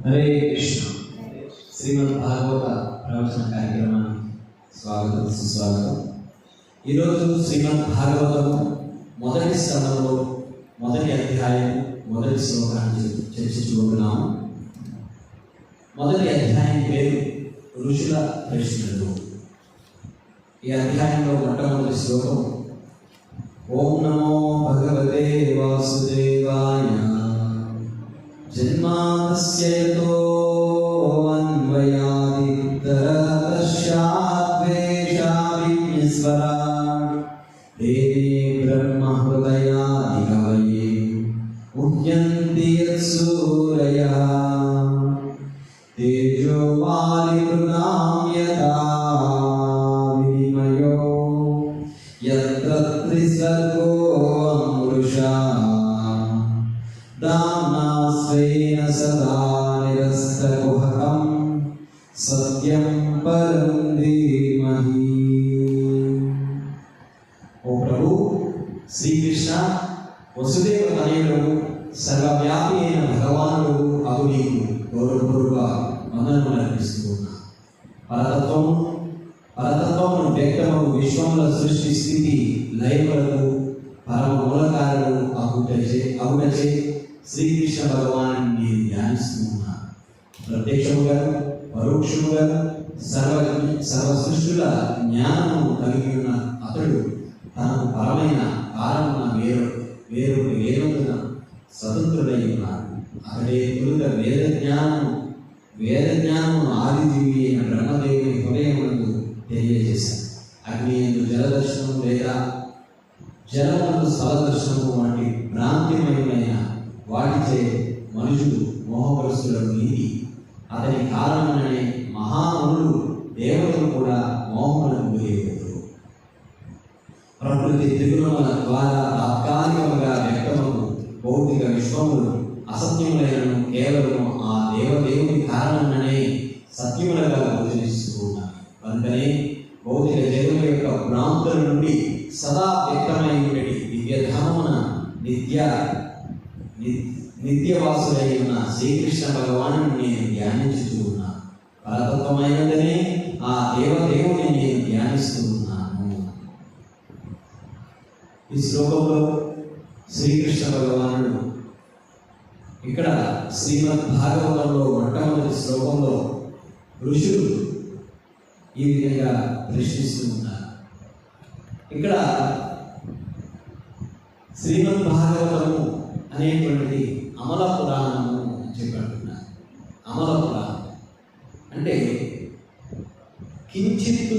హరే కృష్ణ. శ్రీమద్ భాగవత ప్రవచన కార్యక్రమానికి స్వాగతం, సుస్వాగతం. ఈరోజు శ్రీమద్ భాగవతము మొదటి స్కంధంలో మొదటి అధ్యాయం మొదటి శ్లోకాన్ని చర్చించుకుంటున్నాము. మొదటి అధ్యాయం పేరు ఋషుల ప్రశ్నలు. ఈ అధ్యాయంలో మొట్టమొదటి శ్లోకం ఓం నమో భగవతే వాసుదేవాయ జన్మాస్య యతో అన్వయాది తరతశ్చాద్వేషావిజ్ఞస్వరాట్ దేవే బ్రహ్మ హృదయాది కవయే ముహ్యంతి యత్సూరయః తేజో వాలిమృగాం యథా వినిమయో యత్ర త్రిసర్గో అమృషా దామ్నా స్వేన సదా నిరస్తకుహకం సత్యం పరం ధీమహి. ఓ ప్రభు శ్రీకృష్ణ, వసుదేవ తనయుడు సర్వవ్యాపి అయిన భగవానుడు అగు నీకు గౌరవపూర్వక వందనములు అర్పిస్తూ ఉన్నా. పరతత్వమును వ్యక్తము విశ్వముల సృష్టి స్థితి లయములకు పరమ మూలకారుడు అగుటచే శ్రీకృష్ణ భగవాను నేను ధ్యానిస్తూ ఉన్నా. ప్రత్యక్షముగా పరోక్షముగా సర్వ సృష్టిల జ్ఞానము కలిగి ఉన్న అతడు తనకు పరమైన కారణమున వేరొకటి లేనందున స్వతంత్రుడై ఉన్నాడు. అతడే తొలుత వేదజ్ఞానమును ఆదిజీవి అయిన బ్రహ్మదేవుని హృదయమునందు తెలియజేశాడు. అగ్ని ఎందు జలదర్శనం లేదా జలమునందు స్థలదర్శనము వంటి భ్రాంతిమయమైన వాటిచే మనుషులు మోహపరుస్తులను నీతి అతని కారణమనే మహామనులు దేవతలు కూడా మోహములకు గురయ్యారు. ప్రకృతి త్రిగుణముల ద్వారా తాత్కాలికముగా వ్యక్తమగు భౌతిక విశ్వములు అసత్యములైనను కేవలము ఆ దేవదేవుని కారణమనే సత్యములుగా గోచరిస్తూ ఉన్నాయి. కనుకనే భౌతిక జగము యొక్క భ్రాంతుల నుండి సదా వ్యక్తమై ఉండేది దివ్యధామమున నిత్యవాసులై ఉన్న శ్రీకృష్ణ భగవాను నేను ధ్యానించుతూ ఉన్నాను. పరతత్వమైనదనే ఆ దేవదేవుని నేను ధ్యానిస్తూ ఉన్నాను. ఈ శ్లోకంలో శ్రీకృష్ణ భగవానుడు ఇక్కడ శ్రీమద్ భాగవతంలో మొట్టమొదటి శ్లోకంలో ఋషులు ఈ విధంగా ప్రశ్నిస్తూ ఉన్నారు. ఇక్కడ శ్రీమద్ భాగవతము అనేటువంటిది అమల పురాణము అని చెప్పంటున్నారు. అమల పురాణం అంటే కించిత్తు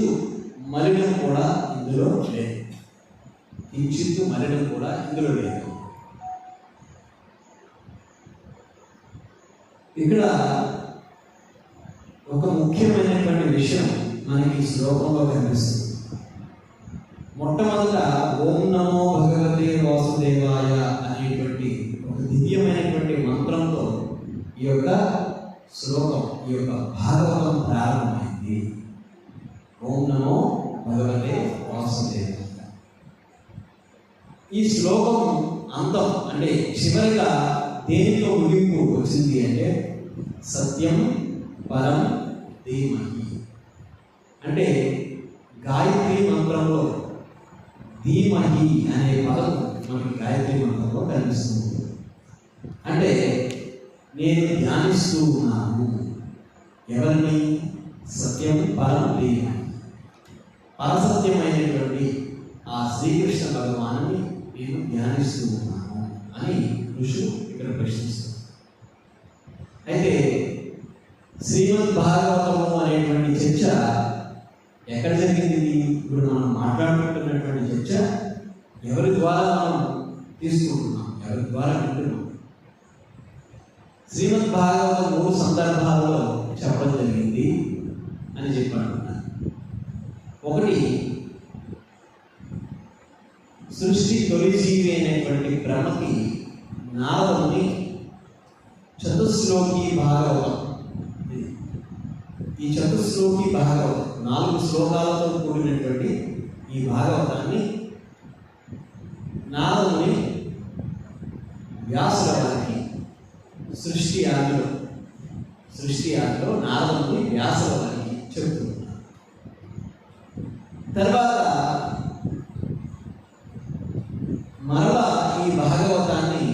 మలినం కూడా ఇందులో లేదు. కించిత్తు మలినం కూడా ఇందులో లేదు. ఇక్కడ ఒక ముఖ్యమైనటువంటి విషయం మనకి శ్లోకంలో కనిపిస్తుంది. మొట్టమొదట ఓం నమో భగవతే వాసుదేవాయ అనేటువంటి ఒక దివ్యమైనటువంటి మంత్రంతో ఈ యొక్క శ్లోకం, ఈ యొక్క భాగవతం ప్రారంభమైంది. ఓం నమో భగవతే వాసుదేవాయ. ఈ శ్లోకం అంతం అంటే చివరిగా దేనితో ముగింపు వచ్చింది అంటే సత్యం పరం ధీమహి. అంటే గాయత్రి మంత్రంలో ధీమహి అనే పదం మనకి గాయత్రి మంత్రంలో కనిపిస్తుంది. అంటే నేను ధ్యానిస్తూ ఉన్నాను ఎవరిని? సత్యం పరం ధీమహి. పరసత్యమైనటువంటి ఆ శ్రీకృష్ణ భగవానుని నేను ధ్యానిస్తూ ఉన్నాను అని ఋషులు ఇక్కడ ప్రశ్నిస్తారు. అయితే శ్రీమద్ భాగవతము అనేటువంటి చర్చ ఎక్కడ జరిగింది? ఇప్పుడు మనం మాట్లాడుకుంటున్నటువంటి చర్చ ఎవరి ద్వారా మనం తీసుకుంటున్నాం, ఎవరి ద్వారా వింటున్నాం? శ్రీమద్ భాగవతం 3 సందర్భాలలో చెప్పడం జరిగింది అని చెప్పంటున్నాను. ఒకటి, సృష్టి తొలిజీవి అయినటువంటి బ్రహ్మకి నారదుని చతుశ్లోకి భాగవతం, ఈ చతుశ్లోకి భాగవతం 4 శ్లోకాలతో కూడినటువంటి ఈ భాగవతాన్ని నారదుని వ్యాసుల వారికి సృష్టి ఆదిలో సృష్టి ఆదిలో నారదుని వ్యాసుల వారికి చెబుతున్నారు. తర్వాత మరలా ఈ భాగవతాన్ని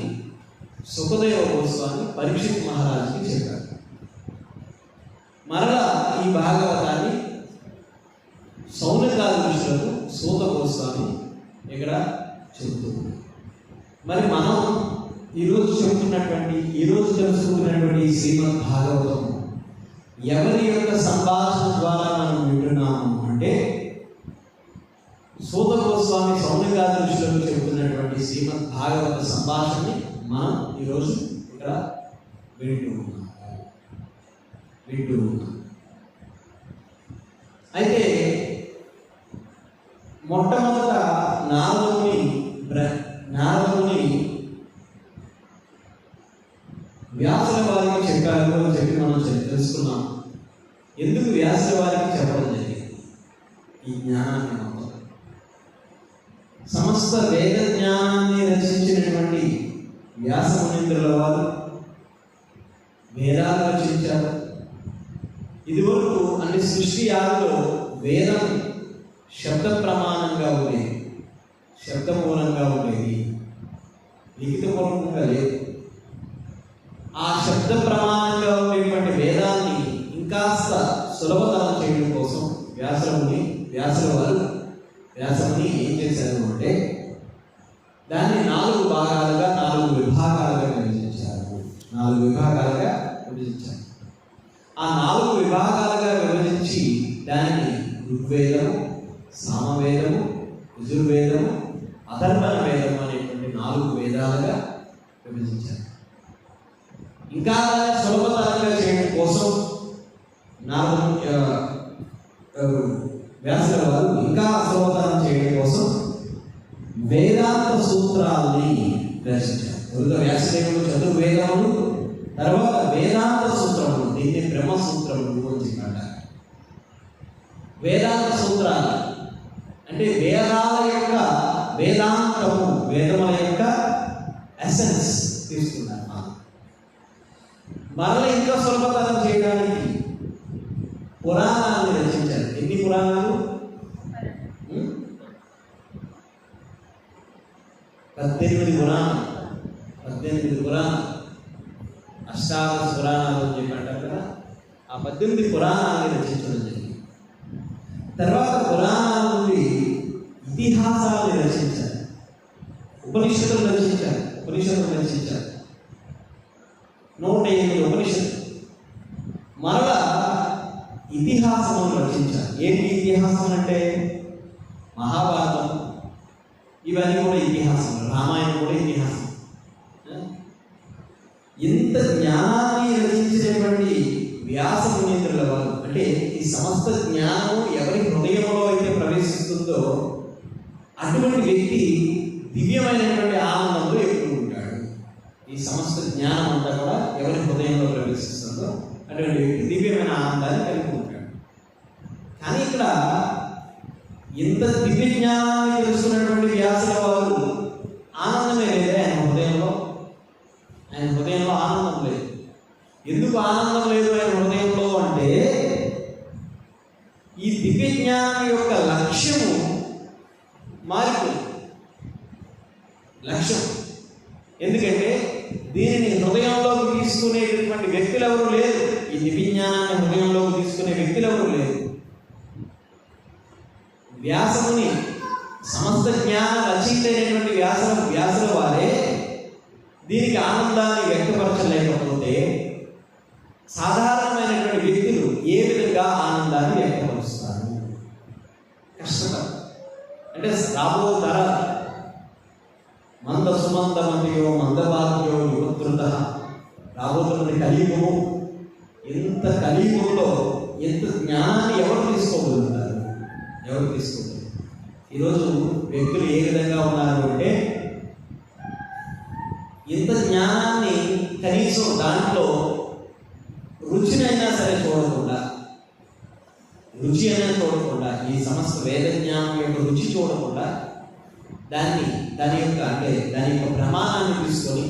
సుఖదేవ గోస్వామి పరీక్షిత్ మహారాజుకి చెప్పారు. మరలా ఈ భాగవతాన్ని సౌనకాది ఋషులకు సూత గోస్వామి ఇక్కడ చెబుతున్నారు. మరి మనం ఈరోజు తెలుసుకుంటున్నటువంటి శ్రీమద్ భాగవతం ఎవరి యొక్క సంభాషణ ద్వారా మనం వింటున్నాము అంటే సూత గోస్వామి సౌనకాది ఋషులకు చెబుతున్నటువంటి శ్రీమద్ భాగవత సంభాషణని మనం ఈరోజు ఇక్కడ వింటూ ఉన్నాం. అయితే మొట్టమొదట నారదుని వ్యాసుల వారికి చెప్పారు అని చెప్పి మనం తెలుసుకున్నాం. ఎందుకు వ్యాసుల వారికి చెప్పడం జరిగింది? ఈ జ్ఞానాన్ని మొత్తం సమస్త వేద జ్ఞానాన్ని రచించినటువంటి వ్యాస మునీంద్రుల వారు వేదాలు రచించారు. ఇదివరకు అంటే సృష్టి ఆదిలో వేదం శబ్ద ప్రమాణంగా ఉండేది, శబ్దమూలంగా ఉండేది, లిఖితపూర్వకంగా లేదు. ఆ శబ్ద ప్రమాణంగా ఉండేటువంటి వేదాన్ని ఇంకాస్త సులభతరం చేయడం కోసం వ్యాసముని ఏం చేశారు అంటే దాన్ని 4 విభాగాలుగా విభజించారు. ఆ 4 విభాగాలుగా విభజించి దాన్ని ఋగ్వేదము, సామవేదము, యజుర్వేదము, అథర్వణ వేదము అనేటువంటి 4 వేదాలుగా విభజించారు. ఇంకా సులభతరంగా చేయడం కోసం వ్యాసుల వారు ఇంకా సులభతరం చేయడం కోసం వేదాంత సూత్రాలని రచించారు. తొలుత వ్యాసదేవుడు చతుర్వేదములు, తర్వాత వేదాంత సూత్రములు, దీన్ని బ్రహ్మసూత్రములు అని చెప్పారు. వేదాంత సూత్రాలు అంటే వేదాల యొక్క వేదాంతము, వేదముల యొక్క ఎసెన్స్ తీసుకున్నారు. మరలా ఇంకా సులభతరం చేయడానికి పురాణాలను రచించారు. ఎన్ని పురాణాలు? 18 పురాణాలు, అష్టాదశ పురాణాలు అని చెప్పి అంటారు కదా. ఆ 18 పురాణాలను రచించడం జరిగింది. తర్వాత పురాణాల నుండి ఇతిహాసాలను రచించారు, ఉపనిషత్తులు రచించారు. 108 ఉపనిషత్తులు. మరలా ఇతిహాసమును రచించారు. ఏంటి ఇతిహాసం అంటే? మహాభారతం ఇవన్నీ కూడా ఇతిహాసం, రామాయణం కూడా ఇతిహాసం. ఇంత జ్ఞానాన్ని రచించినటువంటి వ్యాస మునీంద్రుల వారు అంటే ఈ సమస్త జ్ఞానం ఎవరి హృదయంలో అయితే ప్రవేశిస్తుందో అటువంటి వ్యక్తి దివ్యమైనటువంటి ఆనందంలో ఎప్పుడు ఉంటాడు. ఈ సమస్త జ్ఞానం అంతా కూడా ఎవరి హృదయంలో ప్రవేశిస్తుందో అటువంటి వ్యక్తి దివ్యమైన ఆనందాన్ని కలిగి ఉంటాడు. కానీ ఇక్కడ ఇంత దివ్య జ్ఞానాన్ని తెలుసుకున్నటువంటి వ్యాసుల వారు ఆనందమే లేదే ఆయన హృదయంలో ఆనందం లేదు. ఎందుకు ఆనందం లేదు ఆయన హృదయంలో అంటే ఈ దివ్య జ్ఞానం యొక్క లక్ష్యము మారిపోయింది. ఎందుకంటే దీనిని హృదయంలోకి తీసుకునేటటువంటి వ్యక్తులు ఎవరు లేరు. ఈ దివ్య జ్ఞానాన్ని హృదయంలోకి తీసుకునే వ్యక్తులు ఎవరు లేరు. వ్యాసముని సమస్త జ్ఞాన రచయితైనటువంటి వ్యాసుల వారే దీనికి ఆనందాన్ని వ్యక్తపరచలేకపోతే సాధారణమైనటువంటి వ్యక్తులు ఏ విధంగా ఆనందాన్ని వ్యక్తపరుస్తారు? కష్టం. అంటే రాబో తర మంద సుమందమతియో మందబాధ్యో యువతృత రాబోతున్నది కలియుగము. ఎంత కలియుగంలో ఎంత జ్ఞానాన్ని ఎవరు తీసుకోగలుగుతారు? ఈరోజు వ్యక్తులు ఏ విధంగా ఉన్నారు అంటే ఇంత జ్ఞానాన్ని కనీసం దాంట్లో రుచినైనా సరే చూడకుండా ఈ సమస్త వేద జ్ఞానం యొక్క రుచి చూడకుండా దాని యొక్క ప్రమాణాన్ని తీసుకొని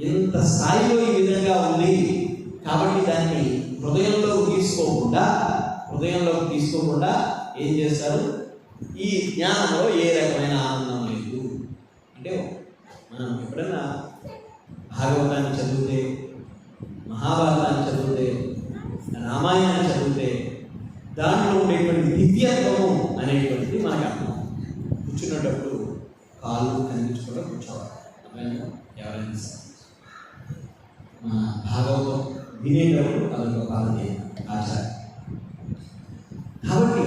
ఇంత స్థాయిలో ఈ విధంగా ఉంది కాబట్టి దాన్ని హృదయంలోకి తీసుకోకుండా ఏం చేస్తారు? ఈ జ్ఞానంలో ఏ రకమైన ఆనందం లేదు. అంటే మనం ఎప్పుడైనా భాగవతాన్ని చదివితే, మహాభారతాన్ని చదివితే, రామాయణాన్ని చదివితే దాంట్లో ఉండేటువంటి దివ్యత్వము అనేటువంటిది మనకు అర్థం. కూర్చున్నప్పుడు కాళ్ళు కనిపించకుండా కూర్చోవాలి. ఎవరైనా భాగవతం వినేటప్పుడు అదొక పాలనే ఆచారం. కాబట్టి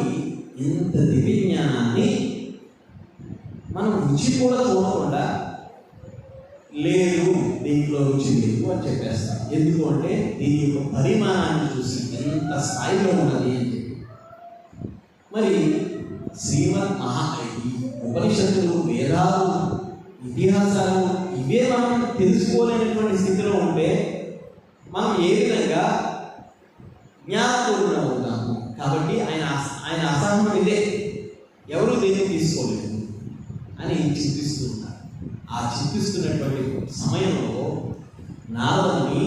ఇంత దివ్య జ్ఞానాన్ని మనం రుచి కూడా చూడకుండా లేదు, దీంట్లో రుచి లేదు అని చెప్పేస్తాం. ఎందుకు అంటే దీని యొక్క పరిమాణాన్ని చూసి ఎంత స్థాయిలో ఉన్నది అని చెప్పి. మరి శ్రీమద్ ఉపనిషత్తులు, వేదాలు, ఇతిహాసాలు ఇవే మనం తెలుసుకోలేనటువంటి స్థితిలో ఉంటే మనం ఏ విధంగా జ్ఞానపూర్ణ అవుతాము? కాబట్టి ఆయన అసహనం ఇదే, ఎవరు దీన్ని తీసుకోలేదు అని చింతిస్తూ ఉన్నారు. ఆ చింతిస్తున్నటువంటి సమయంలో నారదుని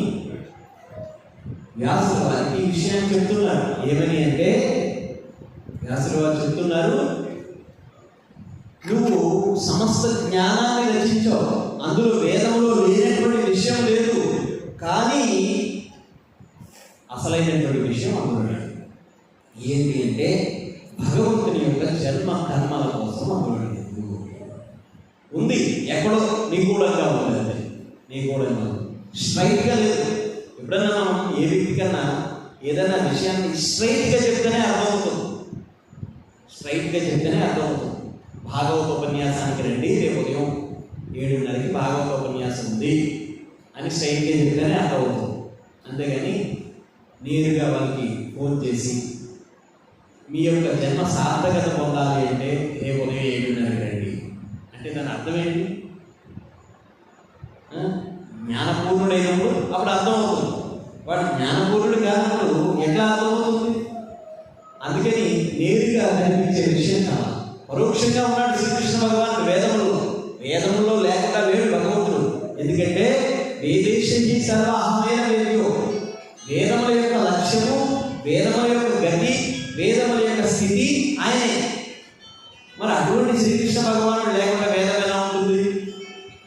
వ్యాసుల వారికి ఈ విషయాన్ని చెప్తున్నారు. ఏమని అంటే వ్యాసుల వారు చెప్తున్నారు, నువ్వు సమస్త జ్ఞానాన్ని రచించావు, అందులో వేదంలో లేనటువంటి విషయం లేదు, కానీ అసలైనటువంటి విషయం అందులో లేదు. ఏంటి అంటే భగవంతుని యొక్క జన్మ కర్మల కోసం అందులో లేదు. ఉంది, ఎక్కడో నిగూఢంగా ఉంటుంది, నిగూఢంగా స్ట్రైట్గా లేదు. ఎప్పుడైనా మనం ఏ వ్యక్తి కన్నా ఏదైనా విషయాన్ని స్ట్రైట్గా చెప్తేనే అర్థమవుతుంది, స్ట్రైట్గా చెప్తేనే అర్థమవుతుంది. భాగవత ఉపన్యాసానికి రండి, రేపు ఉదయం 7:30కి భాగవత ఉపన్యాసం ఉంది అని స్ట్రైట్గా చెప్తేనే అర్థమవుతుంది. అంతేగాని నేరుగా వాళ్ళకి ఫోన్ చేసి మీ యొక్క జన్మ సార్థకత పొందాలి అంటే రేపు ఉదయం 7:30కి రండి అంటే దాని అర్థం ఏంటి? జ్ఞానపూర్ణుడైనప్పుడు అప్పుడు అర్థమవుతుంది. వాడు జ్ఞానపూర్ణుడు కానప్పుడు ఎట్లా అర్థమవుతుంది? అందుకని నేరుగా కనిపించే విషయం కావాలి. పరోక్షంగా ఉన్నాడు శ్రీకృష్ణ భగవానుడు వేదములో లేకుండా లేడు భగవంతుడు. ఎందుకంటే వేదేశీ సర్వ అహమైన వేద్యో, వేదముల యొక్క లక్ష్యము, వేదముల యొక్క గతి, వేదముల యొక్క స్థితి ఆయనే. మరి అటువంటి శ్రీకృష్ణ భగవానుడు లేకుండా వేదం ఎలా ఉంటుంది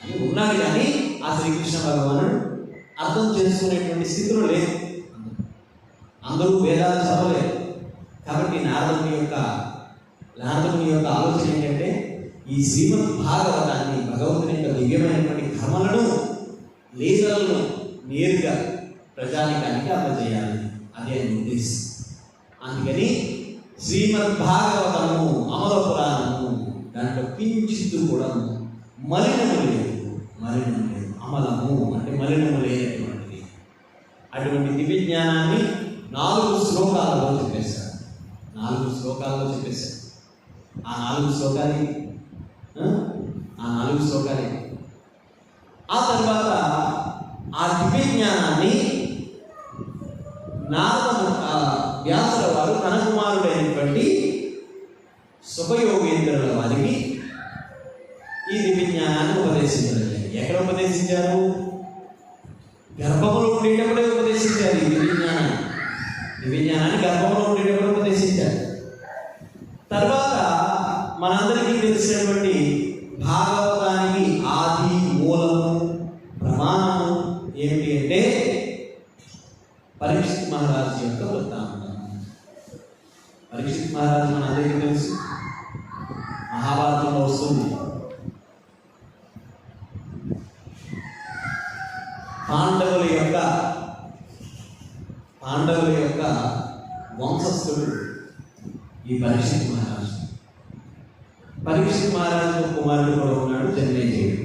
అని ఉన్నాడు. కానీ ఆ శ్రీకృష్ణ భగవానుడు అర్థం చేసుకునేటువంటి స్థితిలో లేదు. అందరూ వేదాలు చదవలేదు. కాబట్టి నారదుని యొక్క ఆలోచన ఏంటంటే ఈ శ్రీమద్ భాగవతాన్ని, భగవంతుని యొక్క దివ్యమైనటువంటి కర్మలను, లీలలను నేరుగా ప్రజానికానికి అందజేయాలి. అదే ఆయన ఉద్దేశం. అందుకని శ్రీమద్ భాగవతము, అమల పురాణము, దాంట్లో కించిత్తు కూడా మలినము లేదు. అమలము అంటే మలినము లేనటువంటిది. అటువంటి దివ్య జ్ఞానాన్ని 4 శ్లోకాలలో చెప్పేశారు. 4 శ్లోకాలలో చెప్పేశారు. ఆ 4 శ్లోకాలు ఆ తర్వాత ఆ దివ్య జ్ఞానాన్ని వ్యాసుల వారు తన కుమారుడైనటువంటి సుఖయోగేంద్రుల వారికి ఈ దివ్య జ్ఞానాన్ని ఉపదేశించారు. ఎక్కడ ఉపదేశించారు? గర్భంలో ఉండేటప్పుడే ఉపదేశించారు. ఈ దివ్య జ్ఞానాన్ని గర్భంలో ఉండేటప్పుడు ఉపదేశించారు. తర్వాత మనందరికీ తెలిసినటువంటి భాగవతానికి ఆది మూలము, ప్రమాణము ఏమిటి అంటే పరీక్షిత్ మహారాజు యొక్క వృత్తాంతం. పరీక్షిత్ మహారాజు మనందరికీ తెలుసు, మహాభారతంలో వస్తుంది. పాండవుల యొక్క వంశస్థుడు ఈ పరీక్షిత్ మహారాజు. పరీక్షిత్ మహారాజు కుమారుడు కూడా ఉన్నాడు, జన్మేజయుడు.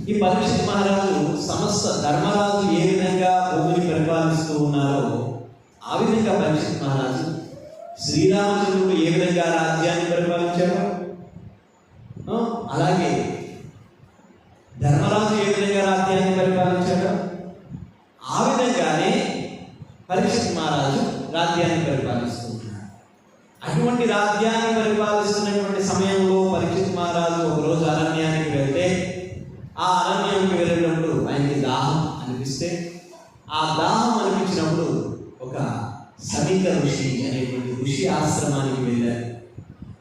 ఈ పరీక్షిత్ మహారాజు సమస్త ధర్మరాజు ఏ విధంగా భూమిని పరిపాలిస్తూ ఉన్నారో ఆ విధంగా పరీక్షిత్ మహారాజు శ్రీరామచంద్రుడు ఏ విధంగా రాజ్యాన్ని పరిపాలించారో అలాగే ధర్మరాజు ఏ విధంగా రాజ్యాన్ని పరిపాలించాడో ఆ విధంగానే పరీక్షిత్ మహారాజు రాజ్యాన్ని పరిపాలిస్తూ ఉన్నాడు. అటువంటి రాజ్యాన్ని పరిపాలిస్తున్నటువంటి సమయంలో పరీక్షిత్ మహారాజు ఒకరోజు అరణ్యానికి వెళ్తే, ఆ అరణ్యానికి వెళ్ళినప్పుడు ఆయనకి దాహం అనిపిస్తే, ఆ దాహం అనిపించినప్పుడు ఒక సమీక ఋషి అనేటువంటి ఋషి ఆశ్రమానికి వెళ్ళారు.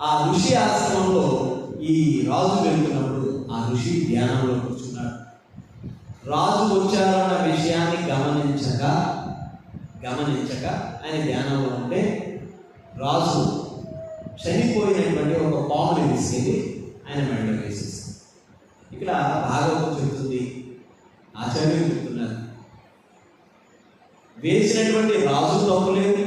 ఆ ఋషి ఆశ్రమంలో ఈ రాజు వెళ్తున్నప్పుడు ఆ ఋషి ధ్యానంలో కూర్చున్నాడు. రాజు వచ్చారన్న విషయాన్ని గమనించక ఆయన ధ్యానంలో ఉంటే రాజు చనిపోయినటువంటి ఒక పాముని తీసుకెళ్ళి ఆయన మెడలో వేసేసి, ఇక్కడ భాగవతం చెబుతుంది, ఆచార్యులు చెప్తున్నారు, వేసినటువంటి రాజు తప్పులేదు,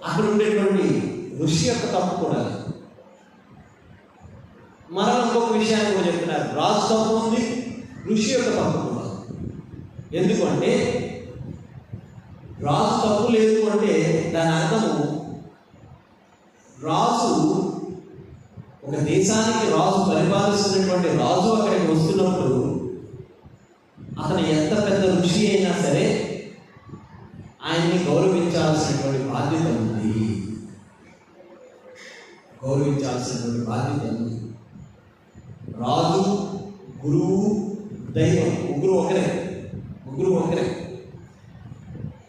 అక్కడ ఉండేటువంటి ఋషి యొక్క తప్పు కూడా లేదు. మనం ఇంకొక విషయాన్ని కూడా చెప్తున్నారు, రాజు తప్పు ఉంది, ఋషి యొక్క తప్పు కూడా. ఎందుకంటే రాజు తప్పు లేదు అంటే దాని అర్థము, రాజు ఒక దేశానికి రాజు పరిపాలిస్తున్నటువంటి రాజు అక్కడికి వస్తున్నప్పుడు అతను ఎంత పెద్ద ఋషి అయినా సరే ఆయన్ని గౌరవించాల్సినటువంటి బాధ్యత ఉంది. రాజు, గురువు, దైవం ముగ్గురు ఒకరే.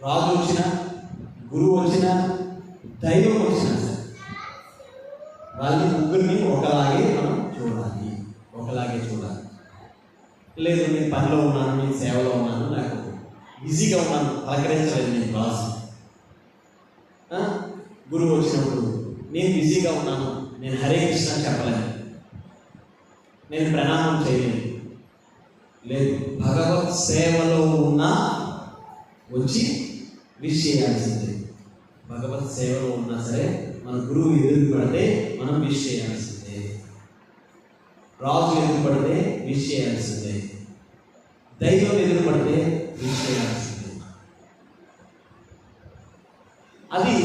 రాజు వచ్చిన, గురువు వచ్చిన, దైవం వచ్చిన సరే వాళ్ళ ముగ్గురిని ఒకలాగే చూడాలి. లేదు నేను పనిలో ఉన్నాను, నేను సేవలో ఉన్నాను, నాకు బిజీగా ఉన్నాను, పలకరించలేదు నేను రాజు. గురువు వచ్చినప్పుడు నేను బిజీగా ఉన్నాను, నేను హరే కృష్ణ చెప్పలేను, నేను ప్రణామం చేయలేను. లేదు, భగవత్ సేవలో ఉన్నా వచ్చి విష్ చేయాల్సిందే. భగవత్ సేవలో ఉన్నా సరే మన గురువు ఎదురు పడితే మనం విష్ చేయాల్సిందే, రాజు ఎదురు పడితే విష్ చేయాల్సిందే, దైవం ఎదురు పడితే విష్ చేయాల్సిందే. అది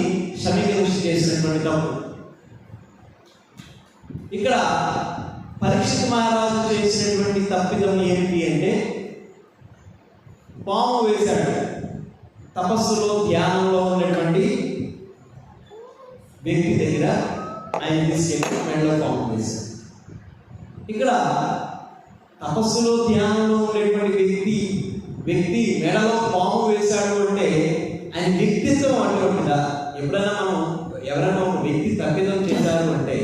సమీక ఋషి చేసినటువంటి తప్పు. ఇక్కడ పరీక్షిత్ మహారాజు చేసినటువంటి తప్పిదం ఏమిటి అంటే, పాము వేశాడు. తపస్సులో ధ్యానంలో ఉన్నటువంటి వ్యక్తి దగ్గర ఆయన తీసుకెళ్ళి మెడలో పాము వేశాడు. ఇక్కడ తపస్సులో ధ్యానంలో ఉండేటువంటి వ్యక్తి మెడలో పాము వేశాడు అంటే ఆయన వ్యక్తిత్వం అటువంటిదా? ఎప్పుడైనా మనం ఎవరైనా ఒక వ్యక్తి తప్పిదం చేశారు అంటే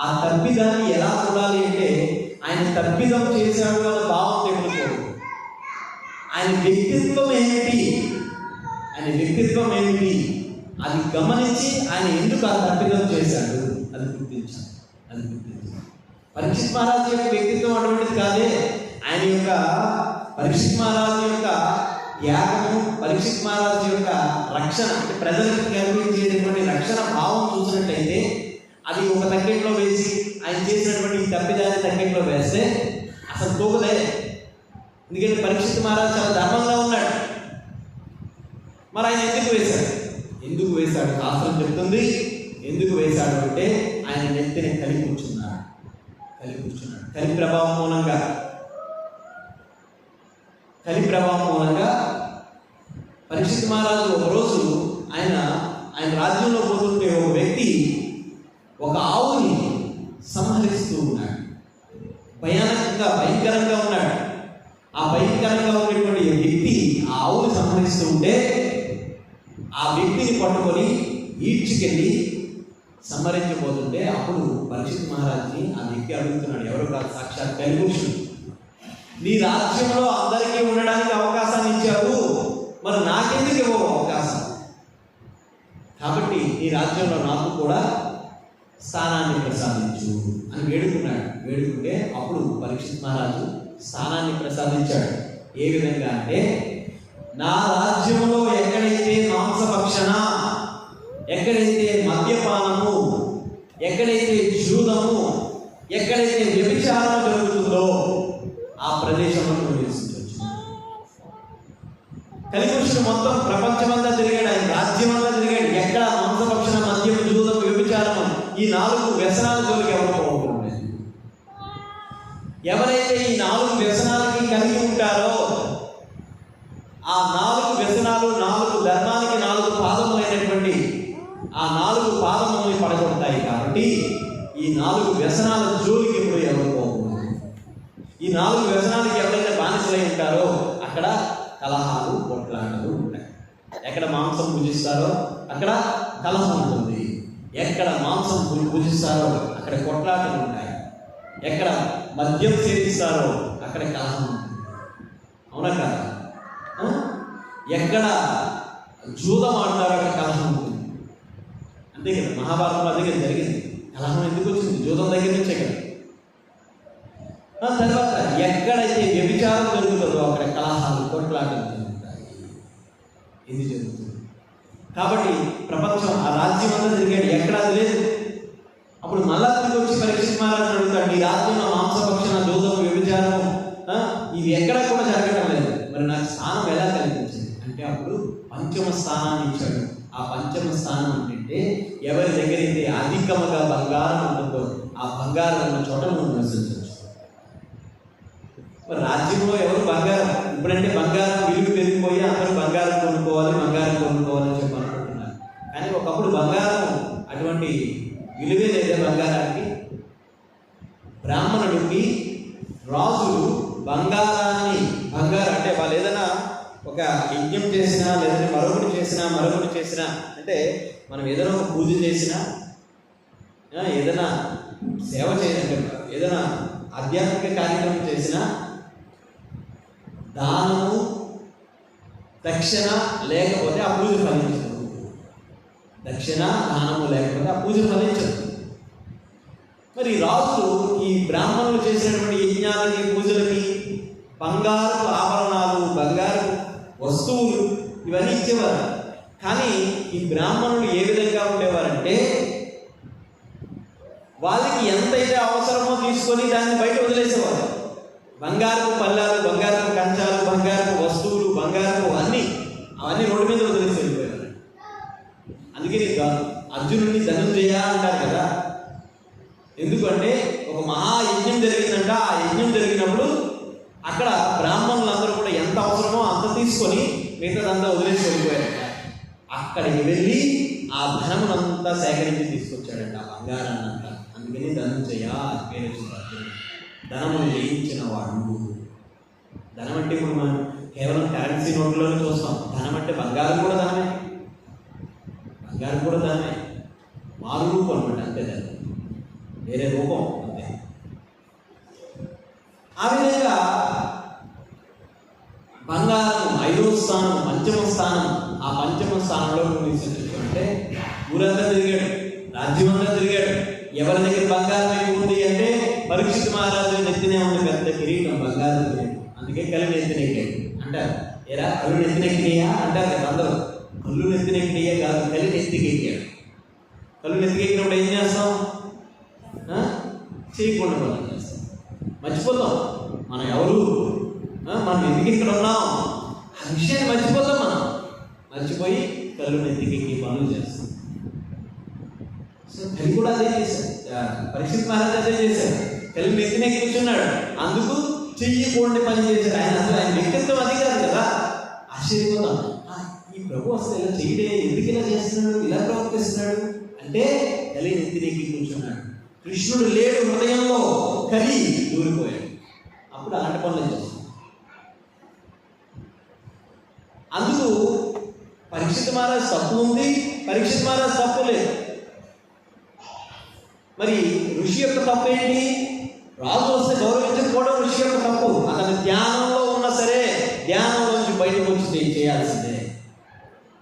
ఆ తప్పిదాన్ని ఎలా చూడాలి అంటే, ఆయన తప్పిదం చేశాడు అన్న భావం తెప్పుకోడు. ఆయన వ్యక్తిత్వం ఏమిటి అది గమనించి ఆయన ఎందుకు ఆ తప్పిదం చేశాడు అది గుర్తించాలి. పరీక్షిత్ మహారాజు యొక్క వ్యక్తిత్వం అటువంటిది కాదే. ఆయన యొక్క పరీక్షిత్ మహారాజు యొక్క యాగము, పరీక్షిత్ మహారాజు యొక్క రక్షణ, అంటే ప్రజలకు కల్పించేటటువంటి రక్షణ భావం చూసినట్లయితే అది ఒక తక్కెట్లో వేసి ఆయన చేసినటువంటి తప్పిదాన్ని తక్కెట్లో వేస్తే అసలు తోగలే. ఎందుకంటే పరీక్షిత్ మహారాజు చాలా ధర్మంగా ఉన్నాడు. మరి ఆయన ఎందుకు వేశాడు? శాస్త్రం చెప్తుంది ఎందుకు వేశాడు అంటే, ఆయన నెత్తిని కలిగి కూర్చున్నాడు. కలి ప్రభావం మూలంగా పరీక్షిత్ మహారాజు ఒకరోజు ఆయన రాజ్యంలో పోతుంటే ఒక వ్యక్తి ఒక ఆవుని సంహరిస్తూ ఉన్నాడు. భయంకరంగా ఉన్నాడు. ఆ భయంకరంగా ఉన్నటువంటి వ్యక్తి ఆ ఆవుని సంహరిస్తూ ఉంటే ఆ వ్యక్తిని పట్టుకొని ఈడ్చుకెళ్ళి సంహరించబోతుంటే అప్పుడు పరీక్షిత్ మహారాజుని ఆ వ్యక్తి అడుగుతున్నాడు, ఎవరు కాదు సాక్షాత్ కలిపురుషుడు, నీ రాజ్యంలో అందరికీ ఉండడానికి అవకాశాన్ని ఇచ్చావు, మరి నాకెందుకు ఇవ్వవు అవకాశం? కాబట్టి ఈ రాజ్యంలో నాకు కూడా స్థానాన్ని ప్రసాదించు అని వేడుకుంటే అప్పుడు పరీక్షిత్ మహారాజు స్థానాన్ని ప్రసాదించాడు. ఏ విధంగా అంటే, నా రాజ్యంలో ఎక్కడైతే మాంసభక్షణ, ఎక్కడైతే మద్యపానము, ఎక్కడైతే జూదము, ఎక్కడైతే వ్యభిచారం జరుగుతుందో ఆ ప్రదేశంలో నివసించవచ్చు. కలిపురుషుడు మొత్తం ప్రపంచమంతా తిరిగాడు, ఆయన రాజ్యమంతా తిరిగాడు. ఎక్కడ మాంసభక్షణ, మద్యం, జూదము, వ్యభిచారము, ఈ 4 వ్యసనాల జోలికి ఎవరు పోకూడదు. ఎవరైతే ఈ 4 వ్యసనాలకి కలిగి ఉంటారో ఆ 4 వ్యసనాలు 4 ధర్మానికి 4 పాదములైనటువంటి ఆ 4 పాదములని పడగొడతాయి. కాబట్టి ఈ 4 వ్యసనాల జోలికి ఎప్పుడు ఎవరు పోకూడదు. ఈ 4 వ్యసనాలకి ఎవరైతే బానిసలై ఉంటారో అక్కడ కలహాలు కొట్లాటలు ఉంటాయి. ఎక్కడ మాంసం భుజిస్తారో అక్కడ కలహం ఉంటుంది. ఎక్కడ మాంసం భుజిస్తారో అక్కడ కొట్లాటలు ఉంటాయి. ఎక్కడ మద్యం సేవిస్తారో అక్కడ కలహం ఉంటుంది. అవునా కదా? ఎక్కడ జూదం ఆడతారో అక్కడ కలహం ఉంటుంది. అంతే కదా, మహాభారతంలో అదే కదా జరిగింది. కలహం ఎందుకు వచ్చింది? జూదం దగ్గర నుంచే కదా. తర్వాత ఎక్కడైతే వ్యభిచారం జరుగుతుందో అక్కడ కలహాలు కొట్లాటలు జరుగుతాయి. ఇది జరుగుతుంది. కాబట్టి ప్రపంచం ఆ రాజ్యం అంతా తిరిగాడు, ఎక్కడ అది లేదు. అప్పుడు మళ్ళా తిరిగి వచ్చి పరీక్షిత్ మహారాజు అడుగుతాడు, ఈ రాజ్యంలో మాంసభక్షణ, జూదం, వ్యభిచారం ఇవి ఎక్కడా కూడా జరగడం లేదు, మరి నాకు స్థానం ఎలా కల్పించింది అంటే అప్పుడు పంచమ స్థానాన్ని ఇచ్చాడు. ఆ పంచమ స్థానం అంటే ఎవరి దగ్గర అయితే అధికముగా బంగారం ఉంటుందో ఆ బంగారం ఉన్న చోట నువ్వు నివసించవచ్చు. మరి రాజ్యంలో ఎవరు బంగారం, ఇప్పుడంటే బంగారం విలువ పెరిగిపోయి అందరూ బంగారం కొనుక్కోవాలని చెప్పి అనుకుంటున్నారు. కానీ ఒకప్పుడు బంగారం అటువంటి విలువే లేదా బంగారానికి. బ్రాహ్మణుడికి రాజులు బంగారం అంటే వాళ్ళు ఏదైనా ఒక యజ్ఞం చేసినా లేదంటే మరొకటి చేసినా అంటే మనం ఏదైనా ఒక పూజ చేసినా ఏదైనా సేవ చేసినా ఏదైనా ఆధ్యాత్మిక కార్యక్రమం చేసినా దానము దక్షిణ లేకపోతే ఆ పూజ ఫలించదు. దక్షిణ దానము లేకపోతే ఆ పూజ ఫలించదు. మరి రాజులు ఈ బ్రాహ్మణులు చేసినటువంటి యజ్ఞాలకి పూజలకి బంగారు ఆభరణాలు, బంగారు వస్తువులు ఇవన్నీ ఇచ్చేవారు. కానీ ఈ బ్రాహ్మణులు ఏ విధంగా ఉండేవారంటే వాళ్ళకి ఎంతైతే అవసరమో తీసుకొని దాన్ని బయట వదిలేసేవారు. బంగారపు పళ్ళాలు, బంగారపు కంచాలు, బంగారపు వస్తువులు, బంగారపు అవన్నీ రోడ్డు మీద వదిలేసి వెళ్ళిపోయారు. అందుకని అర్జునుడిని ధనుంజయ అంటారు కదా. ఎందుకంటే ఒక మహాయజ్ఞం జరిగిందంట. ఆ యజ్ఞం జరిగినప్పుడు అక్కడ బ్రాహ్మణులందరూ కూడా ఎంత అవసరమో అంత తీసుకొని మిగతాదంతా వదిలేసి వెళ్ళిపోయారు. అక్కడికి వెళ్ళి ఆ ధనమునంతా సేకరించి తీసుకొచ్చాడంట, ఆ బంగారాన్ని అంతా. అందుకని ధనుంజయ పేరు వచ్చింది. ధనమును జయించిన వాడు. ధనం అంటే ఇప్పుడు మనం కేవలం కరెన్సీ నోట్లలో చూస్తాం. ధనం అంటే బంగారం కూడా ధనమే, మారు రూపం అనమాట. అంతే, దాన్ని వేరే రూపం అంతే. ఆ విధంగా బంగారం 5వ స్థానం, పంచమ స్థానం. ఆ పంచమ స్థానంలో అంటే ఊరంతా తిరిగాడు, రాజ్యం అంతా తిరిగాడు. ఎవరి దగ్గర బంగారం ఎక్కువ ఉంది అంటే పరీక్షిత్ మహారాజు నెత్తినే ఉంది పెద్ద కిరీటం, బంగారం కిరీటం. అందుకే కళ్ళు నెత్తినెక్కాడు అంటారు. ఏరా కళ్ళు నెత్తినెక్కినాయా అంటారు కదా అందరూ. కళ్ళు నెత్తినెక్కినాయా కాదు, కళ్ళు నెత్తికెక్కాడు. కళ్ళు నెత్తికెక్కినప్పుడు ఏం చేస్తాం? చేయకుండా పనులు చేస్తాం, మర్చిపోతాం మనం ఎవరు, మనం ఎందుకు ఇక్కడ ఉన్నాం ఆ విషయాన్ని మర్చిపోతాం. మర్చిపోయి కళ్ళు నెత్తికెక్కి పనులు చేస్తాం. సో కలి కూడా అదే చేశాడు, పరీక్షిత్ మహారాజు అదే చేశాడు. కళ్ళు నెత్తినే కూర్చున్నాడు, అందుకు చెయ్యకూడని పని చేశాడు. ఆయన వ్యక్తిత్వం అది కాదు కదా. ఆశ్చర్యపోతాం, ఈ ప్రభు అసలు ఇలా చేయడే, ఎందుకు ఇలా చేస్తున్నాడు, ఇలా ప్రవర్తిస్తున్నాడు అంటే కలి నెత్తినెక్కి కూర్చున్నాడు. కృష్ణుడు లేడు హృదయంలో, కలి దూరిపోయాడు. అప్పుడు అలాంటి పనులు చేస్తాడు. అందుకు పరీక్షిత్ మహారాజు తప్పు ఉంది, పరీక్షిత్ మహారాజు తప్పు లేదు. మరి ఋషి యొక్క తప్పు ఏంటి? రాజు వస్తే గౌరవించకపోవడం ఋషి యొక్క తప్పు. అతని ధ్యానంలో ఉన్నా సరే ధ్యానంలోంచి బయటకు వచ్చి చేయాల్సిందే.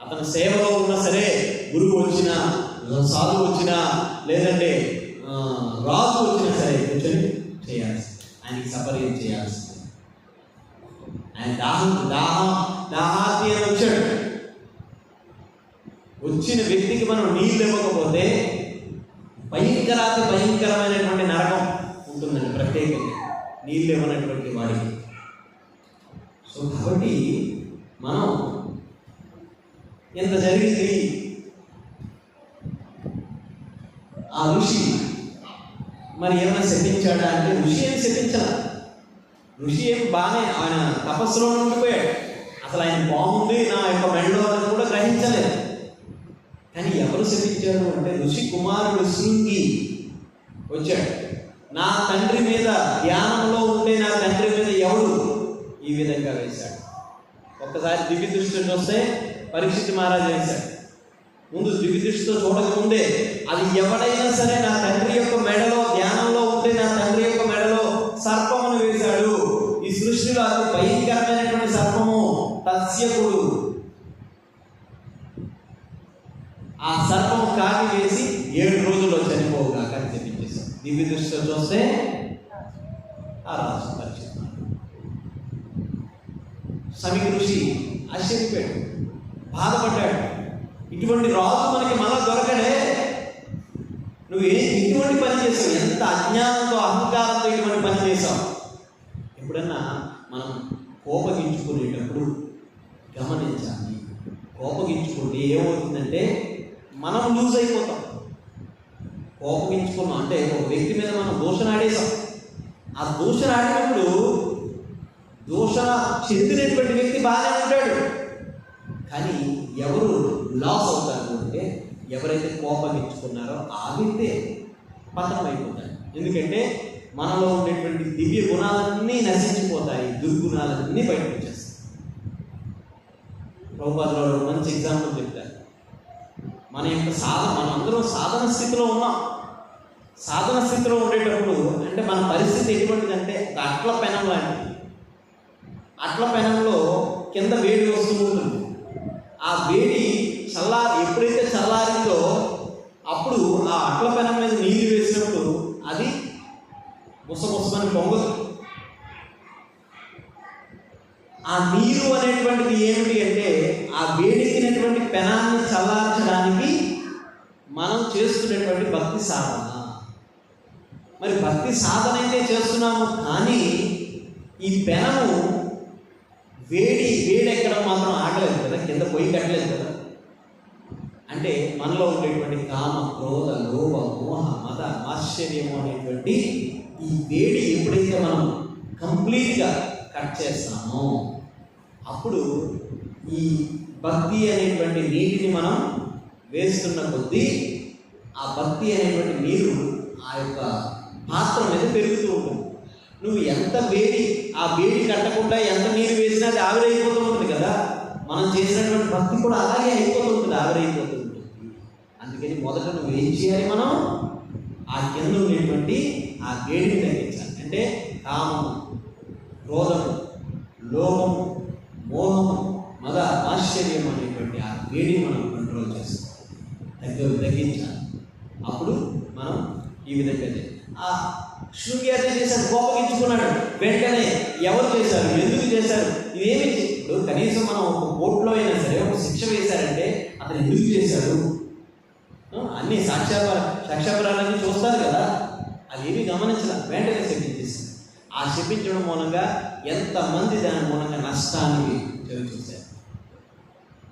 అతని సేవలో ఉన్నా సరే గురువు వచ్చినా, సాధువు వచ్చినా, లేదంటే రాజు వచ్చినా సరే కూర్చొని చేయాల్సిందే. ఆయనకి సపర్యం చేయాల్సిందే. ఆయన దాహార్తి అని వచ్చాడు. వచ్చిన వ్యక్తికి మనం నీళ్ళు ఇవ్వకపోతే భయంకరమైనటువంటి నరకం ఉంటుందండి ప్రత్యేకంగా నీళ్ళు ఇవ్వనటువంటి వాడికి. సో కాబట్టి మనం ఎంత జరిగింది, ఆ ఋషి మరి ఏమైనా శపించాడా అంటే ఋషి ఏమి శపించాల. ఋషి ఏమి బాగానే ఆయన తపస్సులో ఉండిపోయాడు. అసలు ఆయన బాగుంది నా యొక్క మెడలో అని కూడా గ్రహించలేదు. కానీ ఎవరు శపించాడు అంటే ఋషి కుమారుడు శృంగి వచ్చాడు. నా తండ్రి మీద ధ్యానంలో ఉంటే నా తండ్రి మీద ఎవడు ఈ విధంగా వేశాడు. ఒక్కసారి దివ్య దృష్టితో చూస్తే పరీక్షిత్ మహారాజు వేశాడు. ముందు దివ్య దృష్టితో చూడకముందే అది ఎవడైనా సరే నా తండ్రి యొక్క మెడలో ధ్యానంలో ఉంటే నా తండ్రి యొక్క మెడలో సర్పమును వేశాడు. ఈ సృష్టిలో అతి భయంకరమైనటువంటి సర్పము తస్యకుడు. ఆ సర్పము కాకి వేసి 7 రోజుల్లో చనిపోవుగా అని చెప్పించేశాడు. దివ్య దృష్టితో చూస్తే ఆ రాజు పరీక్షిత్ సమీక ఋషి ఆశ్చర్యపోయాడు, బాధపడ్డాడు. ఇటువంటి రాజు మనకి మళ్ళా దొరకడే, నువ్వు ఇటువంటి పని చేసావు, ఎంత అజ్ఞానంతో అహంకారంతో ఇటువంటి పని చేసావు. ఎప్పుడన్నా మనం కోపగించుకునేటప్పుడు గమనించాలి. కోపగించుకుంటే ఏమవుతుందంటే మనం లూజ్ అయిపోతాం. కోపగించుకున్నాం అంటే ఒక వ్యక్తి మీద మనం దూషణ ఆడేసాం. ఆ దూషణ ఆడినప్పుడు దూషణ చెందినటువంటి వ్యక్తి బాగానే ఉంటాడు, కానీ ఎవరు లాస్ అవుతారు అంటే ఎవరైతే కోపగించుకున్నారో ఆ వ్యక్తే పతనం అయిపోతాడు. ఎందుకంటే మనలో ఉండేటువంటి దివ్య గుణాలన్నీ నశించిపోతాయి, దుర్గుణాలన్నీ బయటకు వచ్చేస్తాయి. ప్రభుపాదులు మంచి ఎగ్జాంపుల్ చెప్తారు. మన యొక్క మనందరం సాధన స్థితిలో ఉన్నాం. సాధన స్థితిలో ఉండేటప్పుడు అంటే మన పరిస్థితి ఎటువంటిదంటే ఒక అట్ల పెనం లాంటిది. అట్ల పెనంలో కింద వేడి వస్తూ ఉంటుంది. ఆ వేడి ఎప్పుడైతే చల్లారిందో అప్పుడు ఆ అట్ల పెనం మీద నీళ్లు వేసినప్పుడు అది ముసముసమని పొంగదు. ఆ నీరు అనేటువంటిది ఏమిటి అంటే ఆ వేడికినటువంటి పెనాన్ని చల్లార్చడానికి మనం చేస్తున్నటువంటి భక్తి సాధన. మరి భక్తి సాధన అయితే చేస్తున్నాము, కానీ ఈ పెనము వేడి ఎక్కడం మాత్రం ఆగలేదు కదా, కింద పొయ్యి కట్టలేదు కదా. అంటే మనలో ఉండేటువంటి కామ, క్రోధ, లోభ, మోహ, మద, ఆశ్చర్యము అనేటువంటి ఈ వేడి ఎప్పుడైతే మనం కంప్లీట్గా కట్ చేస్తామో అప్పుడు ఈ భక్తి అనేటువంటి నీటిని మనం వేస్తున్న కొద్దీ ఆ భక్తి అనేటువంటి నీరు ఆ యొక్క పాత్ర మీద పెరుగుతూ ఉంటుంది. నువ్వు ఎంత ఆ వేడి కట్టకుండా ఎంత నీరు వేసినా అది ఆవిరైపోతూ ఉంటుంది కదా. మనం చేసినటువంటి భక్తి కూడా అలాగే అయిపోతూ ఉంటుంది, ఆవిరైపోతూ ఉంటుంది. అందుకని మొదట నువ్వు ఏం చేయాలి, మనం ఆ కింద ఉండేటువంటి ఆ వేడిని తగ్గించాలి. అంటే కామము, క్రోధము, లోభము, మోహము, మద, ఆశ్చర్యం అనేటువంటి ఆ వేడిని మనం కంట్రోల్ చేస్తాం, తగ్గించాలి. అప్పుడు మనం ఈ విధంగా ఆ శృంగేరి చేశాడు, కోపగించుకున్నాడు. వెంటనే ఎవరు చేశారు, ఎందుకు చేశారు, ఇదేమి ఇప్పుడు కనీసం మనం ఒక కోర్టులో అయినా సరే ఒక శిక్ష వేశారంటే అతను ఎందుకు చేశాడు, అన్ని సాక్ష్యాపరాలన్నీ చూస్తారు కదా, అదేమి గమనించాలి. వెంటనే శపించేశారు. ఆ శపించడం మూలంగా ఎంతమంది దాని మూలంగా నష్టానికి చవి చూశారు.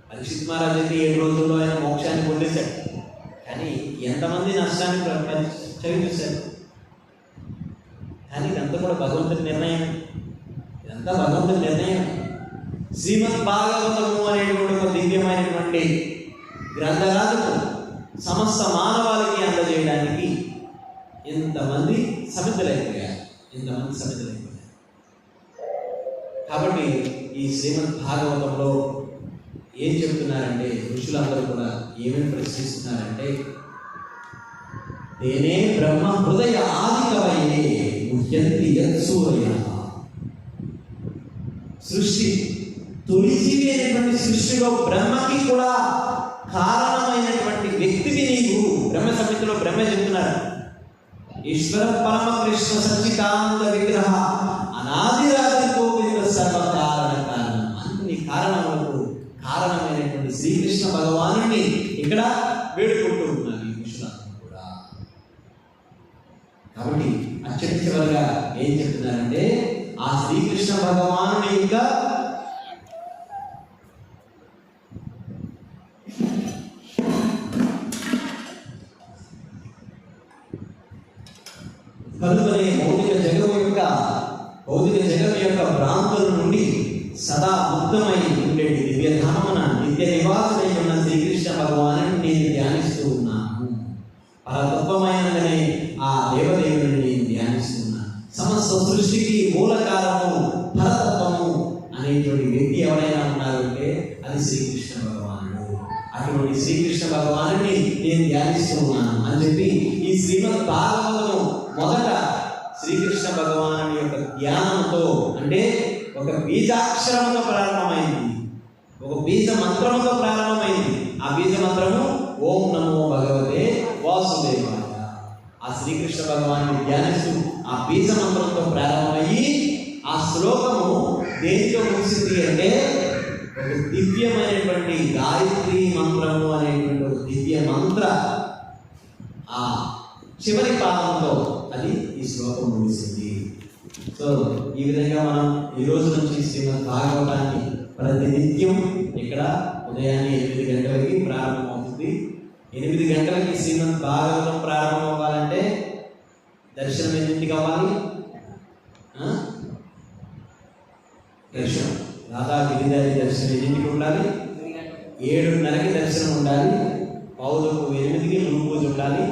పరీక్షిత్ మహారాజు అయితే 7 రోజుల్లో ఆయన మోక్షాన్ని పొందేశాడు, కానీ ఎంతమంది నష్టానికి చవి చూశారు. కానీ ఇదంతా కూడా భగవంతుడి నిర్ణయం, ఇదంతా భగవంతుడి నిర్ణయం. శ్రీమద్ భాగవతము అనేటువంటి ఒక దివ్యమైనటువంటి గ్రంథరాజుకు సమస్త మానవాళికి అందజేయడానికి ఎంతమంది సమితులైపోయారు. కాబట్టి ఈ శ్రీమద్ భాగవతంలో ఏం చెప్తున్నారంటే ఋషులందరూ కూడా ఏమేమి ప్రశ్నిస్తున్నారంటే తేనే బ్రహ్మ హృదయ ఆదికవయే ముహ్యంతి యత్సూరయ. సృష్టి తొలిజీవి అయినటువంటి సృష్టిలో బ్రహ్మకి కూడా కారణమైనటువంటి వ్యక్తివి నీవు. బ్రహ్మ సమితిలో బ్రహ్మ చెప్తున్నారు, ఈశ్వర పరమ కృష్ణ సచ్చిదానంద విగ్రహ అనాదిరాది గోవింద సర్వకారణ కారణం. అన్ని కారణములకు కారణమైనటువంటి శ్రీకృష్ణ భగవానుని ఇక్కడ వేడుకుంటూ ఉన్నారు ఈ విషయాలను కూడా. కాబట్టి అత్యధికంగా ఏం చెప్తున్నారంటే ఆ శ్రీకృష్ణ భగవానుని యొక్క కనుగొనే భౌతిక జగం యొక్క భ్రాంతుల నుండి సదా ముక్తమై ఉండేది దివ్యధామన నిత్య నివాసుడై ఉన్న శ్రీకృష్ణ భగవాను నేను ధ్యానిస్తూ ఉన్నాను. పరతత్వమైనదనే ఆ దేవదేవుని నేను ధ్యానిస్తున్నాను. సమస్త సృష్టికి మూల కారణము పరతత్వము అనేటువంటి వ్యక్తి ఎవరైనా అది శ్రీకృష్ణ భగవానుడు. అటువంటి శ్రీకృష్ణ భగవానుని నేను ధ్యానిస్తూ ఉన్నాను అని చెప్పి ఈ శ్రీమద్ భాగవతము మొదట శ్రీకృష్ణ భగవాను యొక్క ధ్యానంతో, అంటే ఒక బీజాక్షరంతో ప్రారంభమైంది, ఒక బీజ మంత్రముతో ప్రారంభమైంది. ఆ బీజ మంత్రము ఓం నమో భగవతే వాసుదేవాయ. ఆ శ్రీకృష్ణ భగవాన్ని ధ్యానిస్తూ ఆ బీజ మంత్రంతో ప్రారంభమయ్యి ఆ శ్లోకము దేనితో ముగిసింది అంటే ఒక దివ్యమైనటువంటి గాయత్రి మంత్రము అనేటువంటి ఒక దివ్య మంత్ర ఆ చివరి పాదంతో అది ఈ శ్లోకం ముగిసింది. సో ఈ విధంగా మనం ఈ రోజు నుంచి శ్రీమద్ భాగవతాన్ని ప్రతినిత్యం ఇక్కడ ఉదయాన్నే 8 గంటలకి ప్రారంభమవుతుంది. 8 గంటలకి శ్రీమద్ భాగవతం ప్రారంభం అవ్వాలంటే దర్శనం ఎన్నింటికి అవ్వాలి? దర్శనం రాధా గిరిధారి దర్శనం ఎన్నింటికి ఉండాలి? 7:30కి దర్శనం ఉండాలి. పౌరులకు 8కి గురు పూజ ఉండాలి.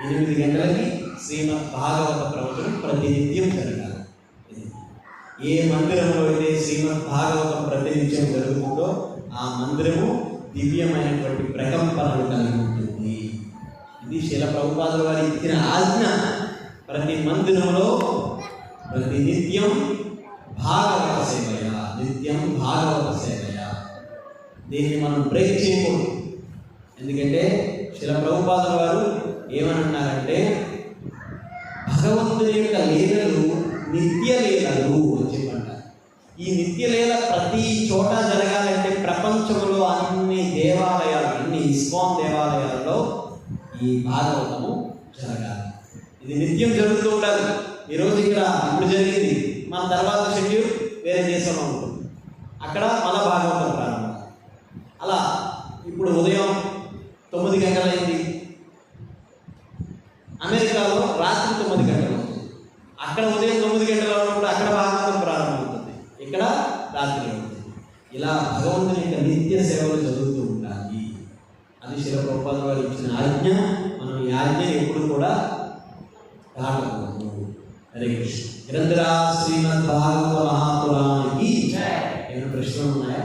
8 గంటలకి శ్రీమద్ భాగవత ప్రవచనం ప్రతినిత్యం జరగాలి. ఏ మందిరంలో అయితే శ్రీమద్ భాగవతం ప్రతినిత్యం జరుగుతుందో ఆ మందిరము దివ్యమైనటువంటి ప్రకంపనలు కలిగి ఉంటుంది. ఇది శిల ప్రభుపాదుల వారి ఇచ్చిన ఆజ్ఞ. ప్రతి మందిరంలో ప్రతినిత్యం భాగవత సేవయ, నిత్యం భాగవత సేవయ. దీన్ని మనం బ్రేక్ చేయకూడదు. ఎందుకంటే శిల ప్రభుపాదుల వారు ఏమని అన్నారంటే భగవంతుని యొక్క లీలలు నిత్య లీలలు అని చెప్పంటారు. ఈ నిత్య లీల ప్రతి చోట జరగాలంటే ప్రపంచంలో అన్ని దేవాలయాలు, అన్ని ఇస్కాన్ దేవాలయాల్లో ఈ భాగవతము జరగాలి. ఇది నిత్యం జరుగుతూ ఉండాలి. ఈరోజు ఇక్కడ ఇప్పుడు జరిగింది, మన తర్వాత షెడ్యూల్ వేరే దేశంలో ఉంటుంది, అక్కడ మన భాగవతం ప్రారంభం. అలా ఇప్పుడు ఉదయం 9 గంటలైంది, అమెరికాలో రాత్రి 9 గంటలు అవుతుంది. అక్కడ ఉదయం 9 గంటలు ఉన్నప్పుడు అక్కడ భాగవతం ప్రారంభమవుతుంది, ఇక్కడ రాత్రి అవుతుంది. ఇలా భగవంతుని యొక్క నిత్య సేవలు జరుగుతూ ఉండాలి. అది శిల ప్రభుపాదుల వారు ఇచ్చిన ఆజ్ఞ. మనం ఈ ఆజ్ఞ ఎప్పుడు కూడా దాటకూడదు. హరే కృష్ణ. గ్రంథరాజ్ శ్రీమద్ భాగవత మహాపురాణానికి ఏమైనా ప్రశ్నలు ఉన్నాయా?